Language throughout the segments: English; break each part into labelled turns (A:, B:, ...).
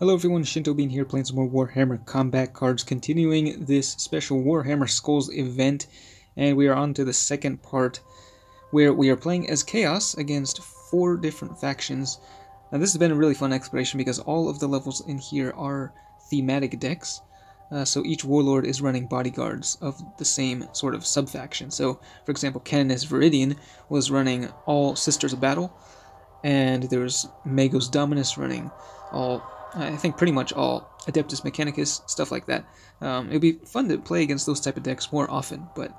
A: Hello everyone, Shinto Bean here playing some more Warhammer combat cards, continuing this special Warhammer Skulls event, and we are on to the second part where we are playing as Chaos against 4 different factions. Now this has been a really fun exploration because all of the levels in here are thematic decks, so each warlord is running bodyguards of the same sort of sub-faction. So for example, Ken as Viridian was running all Sisters of Battle, and there's Magos Dominus running all, I think pretty much all Adeptus Mechanicus, stuff like that. It would be fun to play against those type of decks more often, but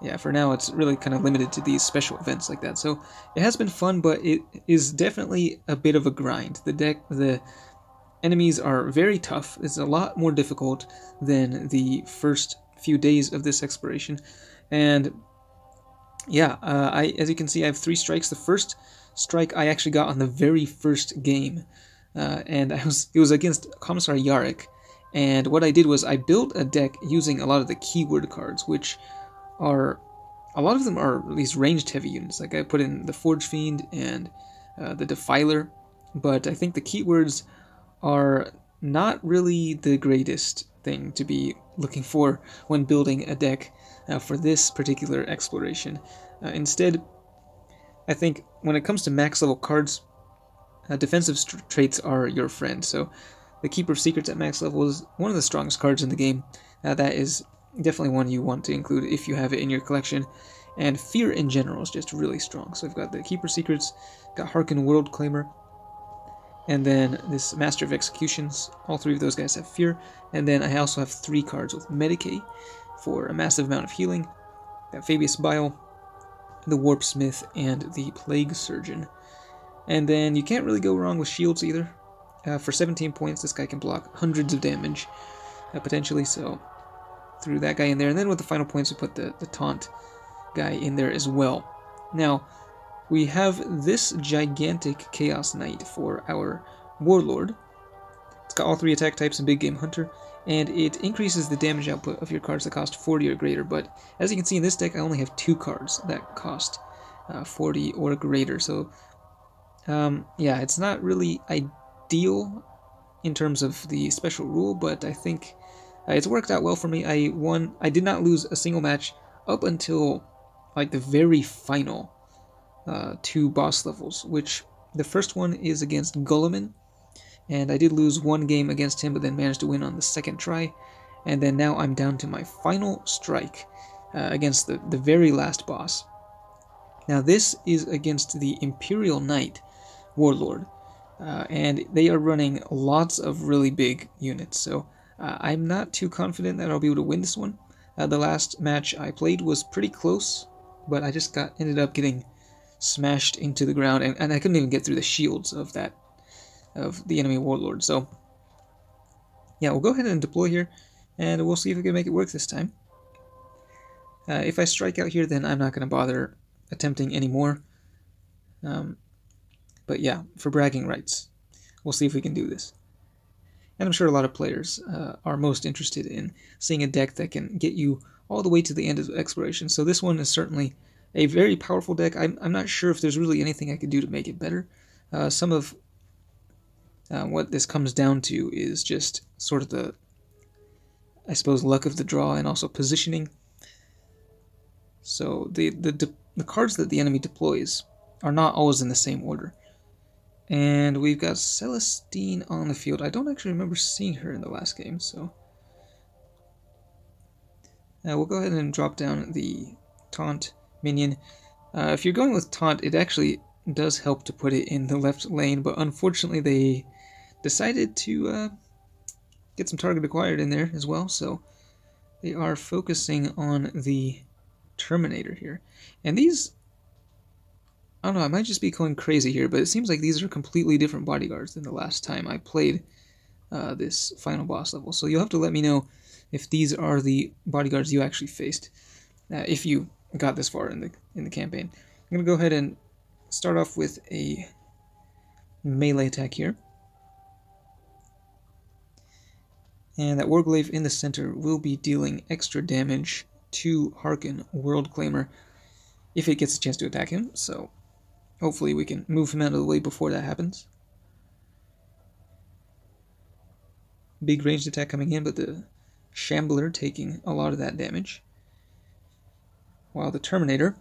A: yeah, for now it's really kind of limited to these special events like that. So it has been fun, but it is definitely a bit of a grind. The enemies are very tough. It's a lot more difficult than the first few days of this exploration, and yeah, as you can see, I have 3 strikes. The first strike I actually got on the very first game. And it was against Commissar Yarrick, and what I did was I built a deck using a lot of the keyword cards, which are, a lot of them are at least ranged heavy units. Like I put in the Forge Fiend and the Defiler, but I think the keywords are not really the greatest thing to be looking for when building a deck for this particular exploration. Instead, I think when it comes to max level cards, defensive traits are your friend. So the Keeper of Secrets at max level is one of the strongest cards in the game. That is definitely one you want to include if you have it in your collection. And Fear in general is just really strong. So I've got the Keeper of Secrets, got Hearken World Claimer, and then this Master of Executions. All 3 of those guys have Fear. And then I also have 3 cards with Medicae for a massive amount of healing. Got Fabius Bile, the Warp Smith, and the Plague Surgeon. And then you can't really go wrong with shields either. For 17 points, this guy can block hundreds of damage, potentially, so threw that guy in there. And then with the final points, we put the taunt guy in there as well. Now, we have this gigantic Chaos Knight for our Warlord. It's got all 3 attack types and Big Game Hunter, and it increases the damage output of your cards that cost 40 or greater. But as you can see in this deck, I only have 2 cards that cost 40 or greater, so yeah, it's not really ideal in terms of the special rule, but I think it's worked out well for me. I did not lose a single match up until like the very final 2 boss levels, which the first one is against Golem, and I did lose 1 game against him, but then managed to win on the second try. And then now I'm down to my final strike against the very last boss. Now this is against the Imperial Knight Warlord, and they are running lots of really big units, so I'm not too confident that I'll be able to win this one. The last match I played was pretty close, but I just ended up getting smashed into the ground, and I couldn't even get through the shields of the enemy Warlord. So yeah, we'll go ahead and deploy here, and we'll see if we can make it work this time. If I strike out here, then I'm not going to bother attempting anymore. But yeah, for bragging rights, we'll see if we can do this. And I'm sure a lot of players are most interested in seeing a deck that can get you all the way to the end of exploration. So this one is certainly a very powerful deck. I'm not sure if there's really anything I could do to make it better. Some of what this comes down to is just sort of the, I suppose, luck of the draw and also positioning. So the cards that the enemy deploys are not always in the same order. And we've got Celestine on the field. I don't actually remember seeing her in the last game, so we'll go ahead and drop down the Taunt minion. If you're going with Taunt, it actually does help to put it in the left lane, but unfortunately they decided to get some target acquired in there as well, so they are focusing on the Terminator here. And these, I don't know, I might just be going crazy here, but it seems like these are completely different bodyguards than the last time I played this final boss level. So you'll have to let me know if these are the bodyguards you actually faced, if you got this far in the campaign. I'm going to go ahead and start off with a melee attack here. And that Warglaive in the center will be dealing extra damage to Hearken World Claimer if it gets a chance to attack him, so hopefully we can move him out of the way before that happens. big ranged attack coming in, but the Shambler taking a lot of that damage, while the Terminator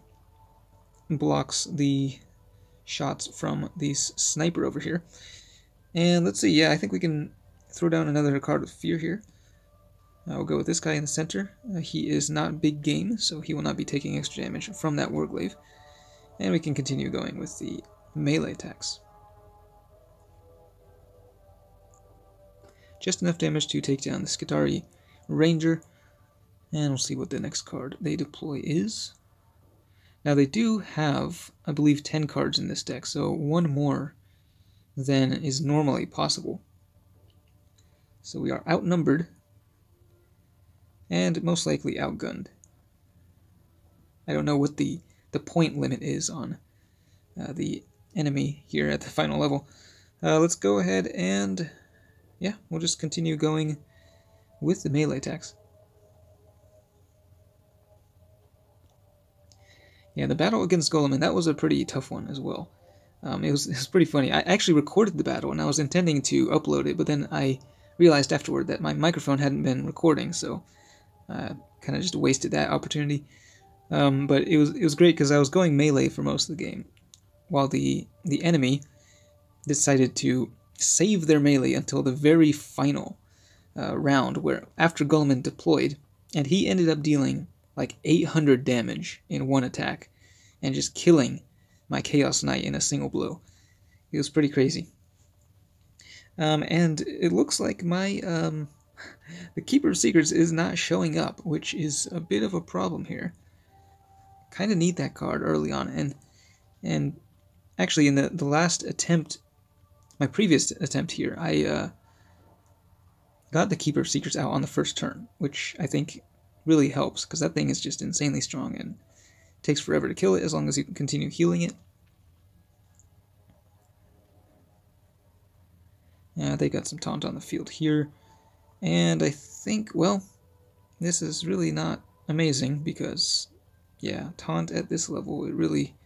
A: blocks the shots from the sniper over here. And let's see, yeah, I think we can throw down another card of fear here. We'll go with this guy in the center. He is not big game, so he will not be taking extra damage from that Warglaive. And we can continue going with the melee attacks. Just enough damage to take down the Skitarii Ranger. And we'll see what the next card they deploy is. Now they do have, I believe, 10 cards in this deck, so one more than is normally possible. So we are outnumbered and most likely outgunned. I don't know what the point limit is on the enemy here at the final level. Let's go ahead and, yeah, we'll just continue going with the melee attacks. Yeah, the battle against Golem, and that was a pretty tough one as well. It was pretty funny. I actually recorded the battle, and I was intending to upload it, but then I realized afterward that my microphone hadn't been recording, so kind of just wasted that opportunity. But it was great because I was going melee for most of the game, while the enemy decided to save their melee until the very final round, where after Golem deployed, and he ended up dealing like 800 damage in one attack, and just killing my Chaos Knight in a single blow. It was pretty crazy. And it looks like my the Keeper of Secrets is not showing up, which is a bit of a problem here. Kind of need that card early on, and actually in the last attempt, my previous attempt here, I got the Keeper of Secrets out on the first turn, which I think really helps, because that thing is just insanely strong and takes forever to kill it as long as you can continue healing it. Yeah, they got some taunt on the field here, and I think, well, this is really not amazing because, yeah, taunt at this level, it really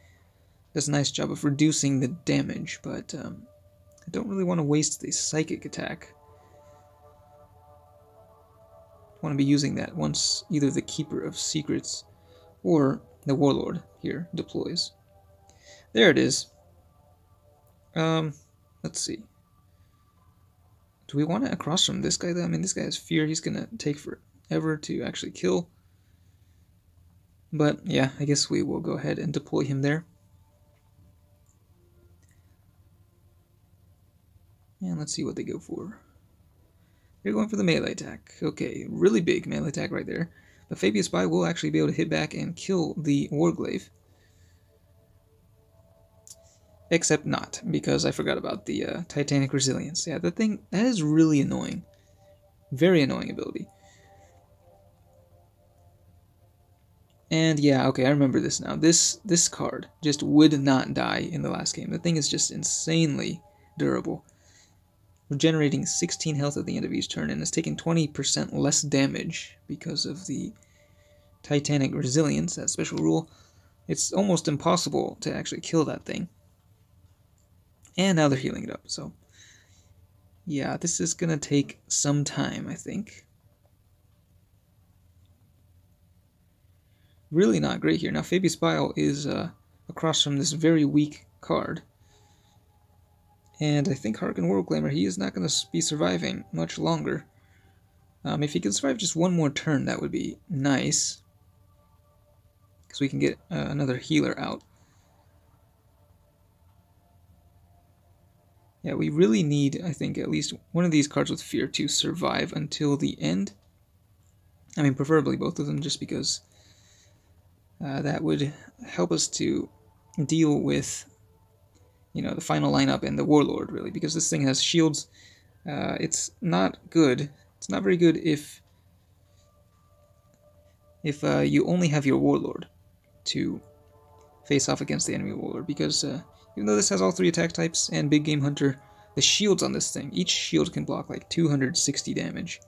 A: does a nice job of reducing the damage, but I don't really want to waste the psychic attack. I want to be using that once either the Keeper of Secrets or the Warlord here deploys. There it is. Let's see. Do we want to across from this guy though? I mean, this guy has fear. He's going to take forever to actually kill. But yeah, I guess we will go ahead and deploy him there. And let's see what they go for. They're going for the melee attack. Okay, really big melee attack right there. But Fabius Spy will actually be able to hit back and kill the Warglaive. Except not, because I forgot about the Titanic Resilience. Yeah, that is really annoying. Very annoying ability. And yeah, okay, I remember this now. This card just would not die in the last game. The thing is just insanely durable. Regenerating 16 health at the end of each turn, and it's taking 20% less damage because of the Titanic Resilience, that special rule. It's almost impossible to actually kill that thing. And now they're healing it up, so yeah, this is gonna take some time, I think. Really not great here. Now, Fabius Bile is across from this very weak card. And I think Harken Worldclaimer, he is not going to be surviving much longer. If he can survive just one more turn, that would be nice. Because we can get another healer out. Yeah, we really need, I think, at least one of these cards with Fear to survive until the end. I mean, preferably both of them, just because that would help us to deal with, you know, the final lineup and the Warlord, really, because this thing has shields. It's not good. It's not very good if you only have your Warlord to face off against the enemy Warlord, because even though this has all 3 attack types and Big Game Hunter, the shields on this thing, each shield can block like 260 damage.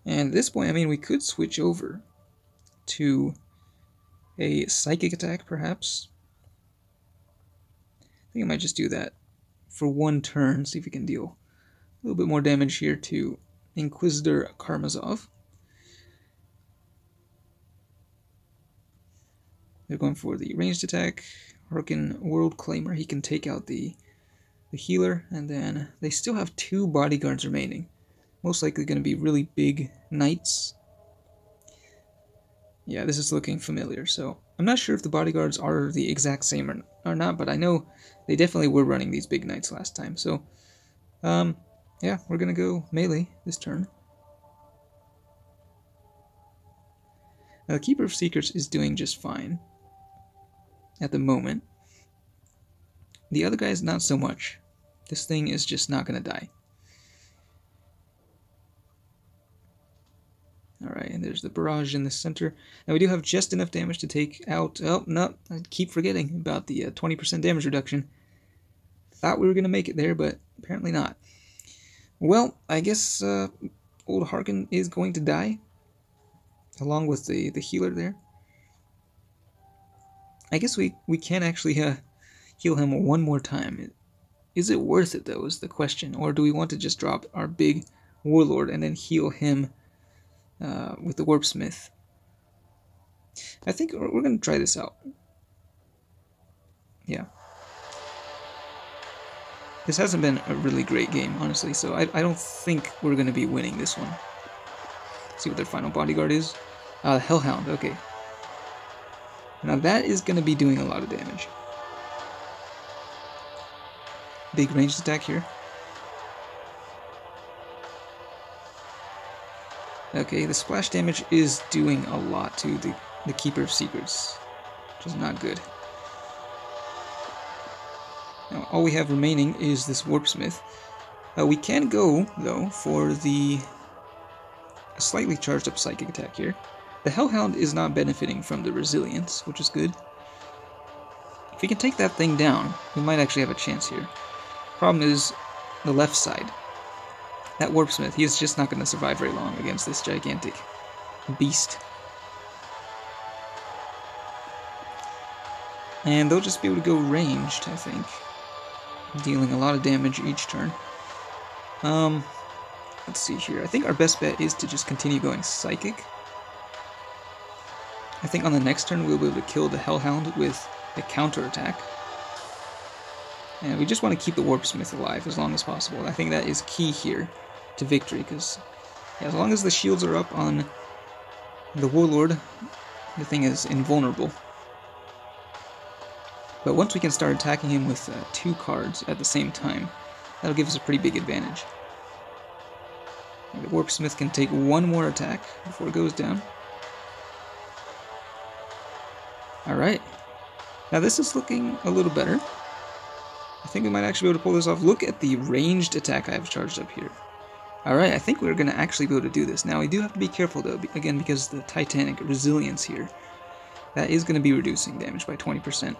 A: And at this point, I mean, we could switch over to a psychic attack, perhaps. I think I might just do that for one turn, see if we can deal little bit more damage here to Inquisitor Karmazov. They're going for the ranged attack. Harkin World Claimer, he can take out the healer, and then they still have 2 bodyguards remaining. Most likely going to be really big knights. Yeah, this is looking familiar, so I'm not sure if the bodyguards are the exact same or not, but I know they definitely were running these big knights last time, so yeah, we're going to go melee this turn. Now, the Keeper of Secrets is doing just fine at the moment. The other guys, not so much. This thing is just not going to die. Alright, and there's the barrage in the center. Now we do have just enough damage to take out... Oh, no, I keep forgetting about the 20% damage reduction. Thought we were going to make it there, but apparently not. Well, I guess old Harkin is going to die, along with the healer there. I guess we can actually heal him one more time. Is it worth it, though, is the question. Or do we want to just drop our big warlord and then heal him with the Warpsmith? I think we're going to try this out. Yeah. This hasn't been a really great game, honestly, so I don't think we're going to be winning this one. Let's see what their final bodyguard is. Hellhound, okay. Now that is going to be doing a lot of damage. Big ranged attack here. Okay, the splash damage is doing a lot to the Keeper of Secrets, which is not good. Now, all we have remaining is this Warpsmith. We can go, though, for the slightly charged up psychic attack here. The Hellhound is not benefiting from the Resilience, which is good. If we can take that thing down, we might actually have a chance here. Problem is the left side. That Warpsmith, he is just not going to survive very long against this gigantic beast. And they'll just be able to go ranged, I think. Dealing a lot of damage each turn. Let's see here. I think our best bet is to just continue going Psychic. I think on the next turn we'll be able to kill the Hellhound with a counterattack. And we just want to keep the Warpsmith alive as long as possible. I think that is key here to victory, because as long as the shields are up on the Warlord, the thing is invulnerable. But once we can start attacking him with 2 cards at the same time, that'll give us a pretty big advantage. And the Warpsmith can take 1 more attack before it goes down. Alright. Now this is looking a little better. I think we might actually be able to pull this off. Look at the ranged attack I have charged up here. Alright, I think we're going to actually be able to do this. Now, we do have to be careful, though, again, because the Titanic Resilience here, that is going to be reducing damage by 20%.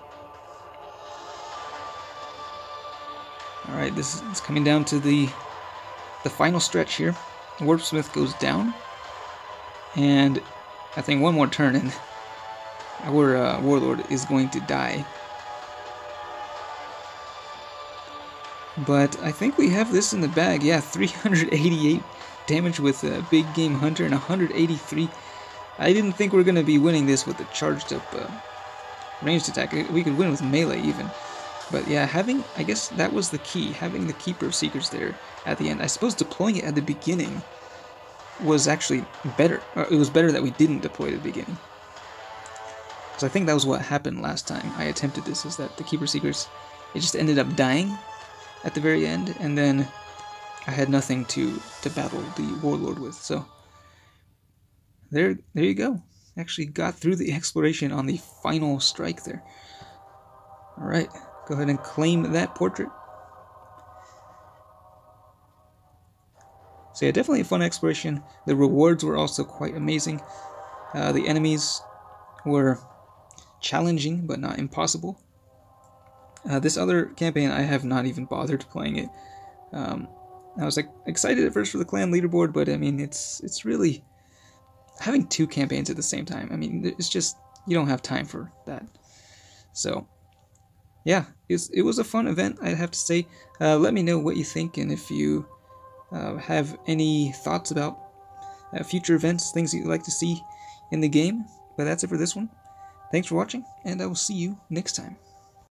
A: Alright, this is coming down to the final stretch here. Warpsmith goes down, and I think 1 more turn, and our Warlord is going to die. But I think we have this in the bag. Yeah, 388 damage with a Big Game Hunter and 183. I didn't think we were going to be winning this with a charged up ranged attack. We could win with melee even. But yeah, I guess that was the key, having the Keeper of Secrets there at the end. I suppose deploying it at the beginning was actually better. It was better that we didn't deploy it at the beginning. Because I think that was what happened last time I attempted this, is that the Keeper of Secrets, it just ended up dying at the very end, and then I had nothing to battle the Warlord with. So there you go. Actually got through the exploration on the final strike there. Alright, go ahead and claim that portrait. So yeah, definitely a fun exploration. The rewards were also quite amazing. The enemies were challenging, but not impossible. This other campaign, I have not even bothered playing it. I was excited at first for the clan leaderboard, but I mean, it's really having 2 campaigns at the same time. I mean, it's just, you don't have time for that. So yeah, it was a fun event, I'd have to say. Let me know what you think, and if you have any thoughts about future events, things that you'd like to see in the game. But that's it for this one. Thanks for watching, and I will see you next time.